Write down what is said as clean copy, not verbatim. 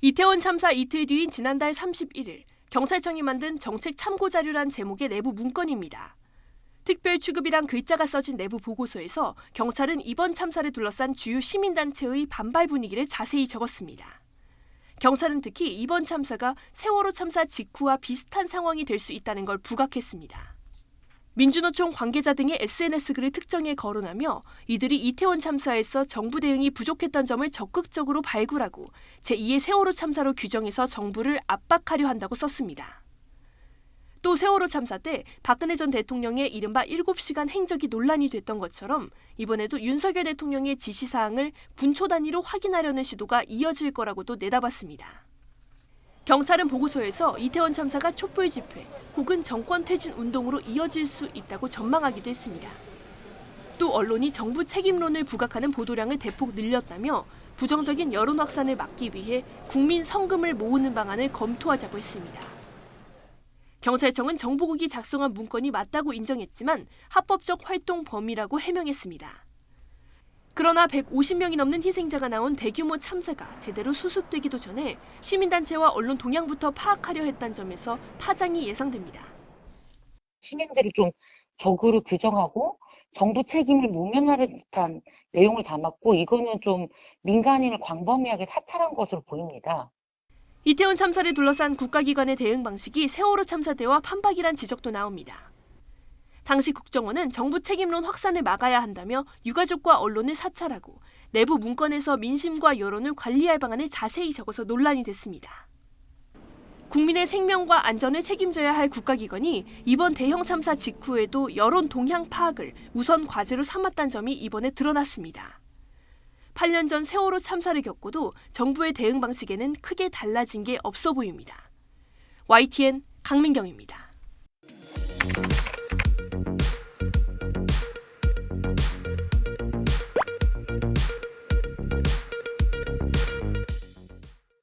이태원 참사 이틀 뒤인 지난달 31일 경찰청이 만든 정책 참고 자료란 제목의 내부 문건입니다. 특별 취급이란 글자가 써진 내부 보고서에서 경찰은 이번 참사를 둘러싼 주요 시민단체의 반발 분위기를 자세히 적었습니다. 경찰은 특히 이번 참사가 세월호 참사 직후와 비슷한 상황이 될 수 있다는 걸 부각했습니다. 민주노총 관계자 등의 SNS 글을 특정해 거론하며 이들이 이태원 참사에서 정부 대응이 부족했던 점을 적극적으로 발굴하고 제2의 세월호 참사로 규정해서 정부를 압박하려 한다고 썼습니다. 또 세월호 참사 때 박근혜 전 대통령의 이른바 7시간 행적이 논란이 됐던 것처럼 이번에도 윤석열 대통령의 지시사항을 군초 단위로 확인하려는 시도가 이어질 거라고도 내다봤습니다. 경찰은 보고서에서 이태원 참사가 촛불 집회 혹은 정권 퇴진 운동으로 이어질 수 있다고 전망하기도 했습니다. 또 언론이 정부 책임론을 부각하는 보도량을 대폭 늘렸다며 부정적인 여론 확산을 막기 위해 국민 성금을 모으는 방안을 검토하자고 했습니다. 경찰청은 정보국이 작성한 문건이 맞다고 인정했지만 합법적 활동 범위라고 해명했습니다. 그러나 150명이 넘는 희생자가 나온 대규모 참사가 제대로 수습되기도 전에 시민단체와 언론 동향부터 파악하려 했다는 점에서 파장이 예상됩니다. 시민들을 좀 적으로 규정하고 정부 책임을 모면하는 듯한 내용을 담았고 이거는 좀 민간인을 광범위하게 사찰한 것으로 보입니다. 이태원 참사를 둘러싼 국가기관의 대응 방식이 세월호 참사 때와 판박이란 지적도 나옵니다. 당시 국정원은 정부 책임론 확산을 막아야 한다며 유가족과 언론을 사찰하고 내부 문건에서 민심과 여론을 관리할 방안을 자세히 적어서 논란이 됐습니다. 국민의 생명과 안전을 책임져야 할 국가기관이 이번 대형 참사 직후에도 여론 동향 파악을 우선 과제로 삼았다는 점이 이번에 드러났습니다. 8년 전 세월호 참사를 겪고도 정부의 대응 방식에는 크게 달라진 게 없어 보입니다. YTN 강민경입니다.